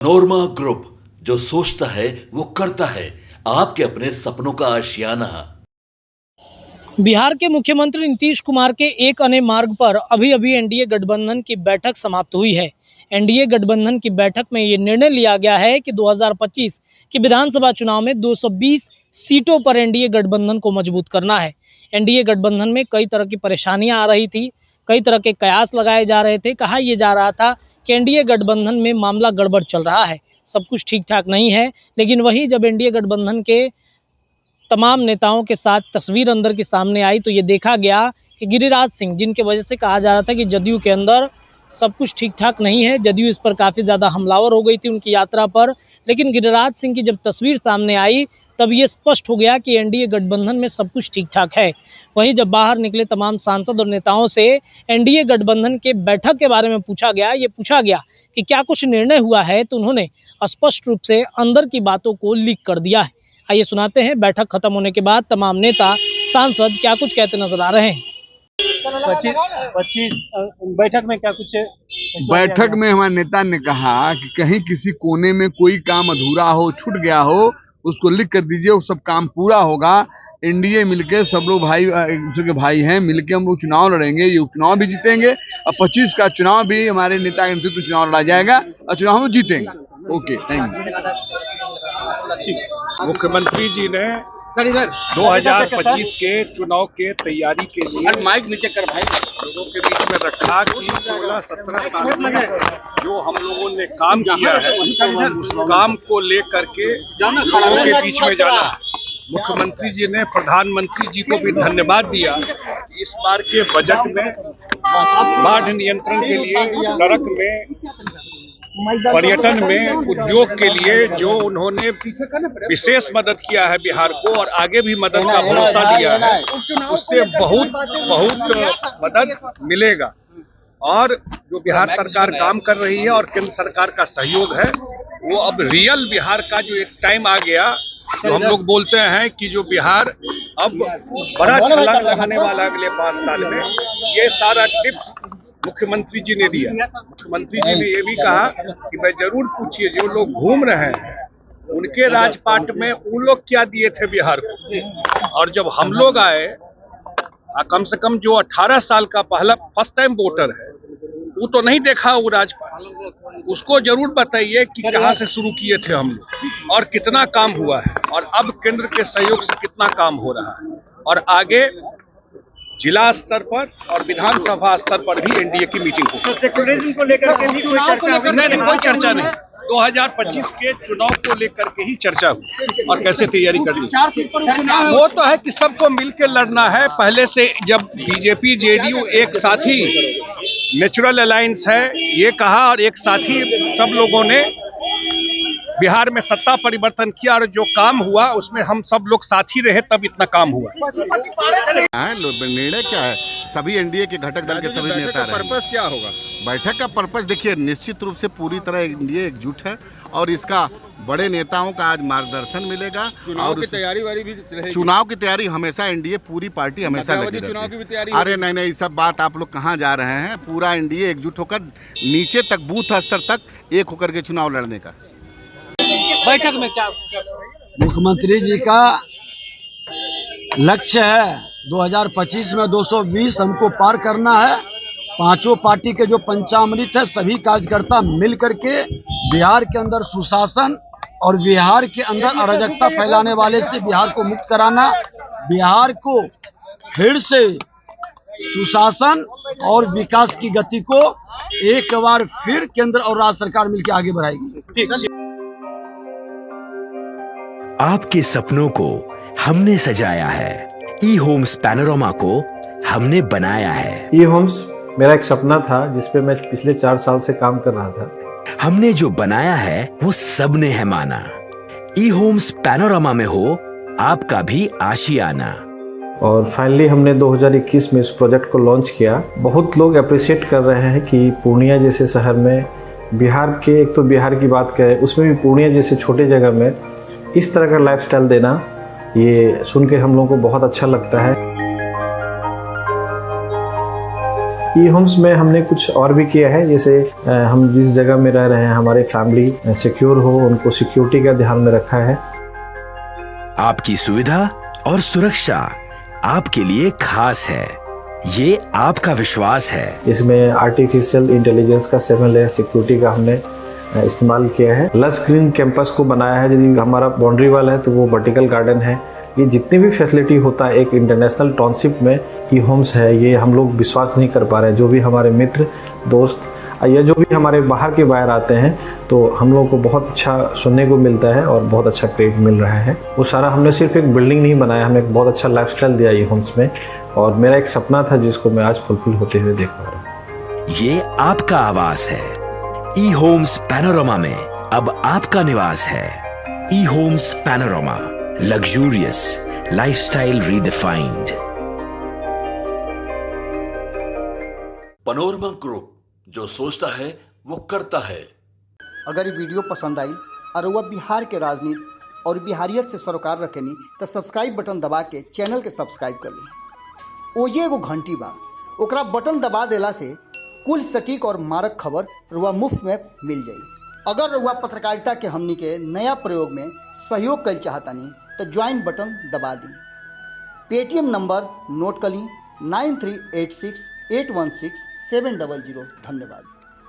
नोरमा group, जो सोचता है वो करता है। आपके अपने सपनों का आशियाना। बिहार के मुख्यमंत्री नीतीश कुमार के एक अने मार्ग पर अभी अभी एनडीए गठबंधन की बैठक समाप्त हुई है। एनडीए गठबंधन की बैठक में ये निर्णय लिया गया है कि 2025 के विधानसभा चुनाव में 220 सीटों पर एनडीए गठबंधन को मजबूत करना है। एनडीए गठबंधन में कई तरह की परेशानियां आ रही थी, कई तरह के कयास लगाए जा रहे थे। कहा यह जा रहा था कि एनडीए गठबंधन में मामला गड़बड़ चल रहा है, सब कुछ ठीक ठाक नहीं है। लेकिन वही जब एनडीए गठबंधन के तमाम नेताओं के साथ तस्वीर अंदर के सामने आई तो ये देखा गया कि गिरिराज सिंह, जिनके वजह से कहा जा रहा था कि जदयू के अंदर सब कुछ ठीक ठाक नहीं है, जदयू इस पर काफ़ी ज़्यादा हमलावर हो गई थी उनकी यात्रा पर, लेकिन गिरिराज सिंह की जब तस्वीर सामने आई तब ये स्पष्ट हो गया कि एनडीए गठबंधन में सब कुछ ठीक ठाक है। वहीं जब बाहर निकले तमाम सांसद और नेताओं से एनडीए गठबंधन के बैठक के बारे में पूछा गया कि क्या कुछ निर्णय हुआ है, तो उन्होंने स्पष्ट रूप से अंदर की बातों को लीक कर दिया है। आइए सुनाते हैं बैठक खत्म होने के बाद तमाम नेता सांसद क्या कुछ कहते नजर आ रहे हैं। 25 बैठक में क्या कुछ बैठक में हमारे नेता ने कहा कि कहीं किसी कोने में कोई काम अधूरा हो, छूट गया हो, उसको लिख कर दीजिए, वो सब काम पूरा होगा। एनडीए मिलके सब लोग भाई, एक दूसरे के भाई हैं, मिलके हम लोग चुनाव लड़ेंगे, ये उपचुनाव भी जीतेंगे और 25 का चुनाव भी हमारे नेता के नेतृत्व चुनाव लड़ा जाएगा और चुनाव में जीतेंगे। Okay, thank you. मुख्यमंत्री जी ने 2025 के चुनाव के तैयारी के लिए माइक नीचे कर भाई, लोगों के बीच में रखा कि 16-17 साल में जो हम लोगों ने काम किया है उस काम को लेकर के लोगों के बीच में जाना। मुख्यमंत्री जी ने प्रधानमंत्री जी को भी धन्यवाद दिया। इस बार के बजट में बाढ़ नियंत्रण के लिए, सड़क में, पर्यटन में, उद्योग के लिए जो उन्होंने विशेष मदद किया है बिहार को और आगे भी मदद का भरोसा दिया है, उससे बहुत मदद मिलेगा। और जो बिहार सरकार काम कर रही है और केंद्र सरकार का सहयोग है, वो अब रियल बिहार का जो एक टाइम आ गया, जो हम लोग बोलते हैं कि जो बिहार अब बड़ा छलांग लगाने वाला अगले 5 साल में, ये सारा टिप मुख्यमंत्री जी ने दिया। मुख्यमंत्री जी ने ये भी कहा कि भाई जरूर पूछिए, जो लोग घूम रहे हैं उनके राजपाट में उन लोग क्या दिए थे बिहार को, और जब हम लोग आए, कम से कम जो 18 साल का पहला फर्स्ट टाइम वोटर है वो तो नहीं देखा वो राजपाट, उसको जरूर बताइए कि कहाँ से शुरू किए थे हम लोग और कितना काम हुआ है और अब केंद्र के सहयोग से कितना काम हो रहा है। और आगे जिला स्तर पर और विधानसभा स्तर पर भी एनडीए की मीटिंग होगी। सेक्युलरिज्म को लेकर के भी कोई चर्चा नहीं, कोई चर्चा नहीं। 2025 के चुनाव को लेकर के ही चर्चा हुई और कैसे तैयारी करनी, वो तो है कि सबको मिलकर लड़ना है। पहले से जब बीजेपी जेडीयू एक साथी नेचुरल अलायंस है ये कहा और एक साथी सब लोगों ने बिहार में सत्ता परिवर्तन किया और जो काम हुआ उसमें हम सब लोग साथी रहे, तब इतना काम हुआ। निर्णय क्या है, सभी एनडीए के घटक दल के सभी नेता रहे। पर्पस क्या होगा बैठक का? पर्पस देखिए, निश्चित रूप से पूरी तरह एनडीए एकजुट है और इसका बड़े नेताओं का आज मार्गदर्शन मिलेगा। चुनाव की तैयारी वाली भी रहेगी। चुनाव की तैयारी हमेशा एनडीए पूरी पार्टी हमेशा लगी रहती है। अरे नहीं, ये सब बात आप लोग कहाँ जा रहे हैं। पूरा एनडीए एकजुट होकर नीचे तक, बूथ स्तर तक एक होकर के चुनाव लड़ने का। बैठक में क्या मुख्यमंत्री जी का लक्ष्य है 2025 में 220 हमको पार करना है। पांचों पार्टी के जो पंचामृत है, सभी कार्यकर्ता मिल करके बिहार के अंदर सुशासन और बिहार के अंदर अराजकता फैलाने वाले से बिहार को मुक्त कराना, बिहार को फिर से सुशासन और विकास की गति को एक बार फिर केंद्र और राज्य सरकार मिलकर आगे बढ़ाएगी। आपके सपनों को हमने सजाया है, ई होम्स पैनोरमा को हमने बनाया है। ई होम्स मेरा एक सपना था जिसपे मैं पिछले 4 साल से काम कर रहा था। हमने जो बनाया है वो सबने है माना। ई होम्स पैनोरमा में हो आपका भी आशियाना। और फाइनली हमने 2021 में इस प्रोजेक्ट को लॉन्च किया। बहुत लोग अप्रिशिएट कर रहे हैं कि पूर्णिया जैसे शहर में, बिहार के, एक तो बिहार की बात करें उसमें भी पूर्णिया जैसे छोटे जगह में इस तरह का लाइफस्टाइल देना, ये सुन के हम लोगों को बहुत अच्छा लगता है। ई होम्स में हमने कुछ और भी किया है, जैसे हम जिस जगह में रह रहे हैं हमारे फैमिली सिक्योर हो, उनको सिक्योरिटी का ध्यान में रखा है। आपकी सुविधा और सुरक्षा आपके लिए खास है, ये आपका विश्वास है। इसमें आर्टिफिशियल इंटेलिजेंस का 7 लेयर सिक्योरिटी का हमने इस्तेमाल किया है। लस ग्रीन कैंपस को बनाया है, यदि हमारा बाउंड्री वाल है तो वो वर्टिकल गार्डन है। ये जितनी भी फैसिलिटी होता है एक इंटरनेशनल टाउनशिप में ई होम्स है, ये हम लोग विश्वास नहीं कर पा रहे हैं। जो भी हमारे मित्र दोस्त या जो भी हमारे बाहर के बाहर आते हैं तो हम लोगों को बहुत अच्छा सुनने को मिलता है और बहुत अच्छा क्रेडिट मिल रहा है। वो सारा हमने सिर्फ एक बिल्डिंग नहीं बनाया, हमें एक बहुत अच्छा लाइफस्टाइल दिया ई होम्स में, और मेरा एक सपना था जिसको मैं आज फुलफिल होते हुए देख पा रहा हूँ। ये आपका आवास है। ई होम्स पैनोरमा में अब आपका निवास है। E homes panorama, luxurious lifestyle redefined. Panorama group, जो सोचता है वो करता है। अगर ये वीडियो पसंद आई और वह बिहार के राजनीति और बिहारियत से सरोकार रखेनी तो सब्सक्राइब बटन दबा के चैनल के सब्सक्राइब कर ली। ओजे एगो घंटी बा, ओकरा बटन दबा देला से कुल सटीक और मारक खबर रुआ मुफ्त में मिल जाई। अगर रुआ पत्रकारिता के हमनी के नया प्रयोग में सहयोग कर चाहतानी तो ज्वाइन बटन दबा दी। पेटीएम नंबर नोट कर ली 9386816700। धन्यवाद।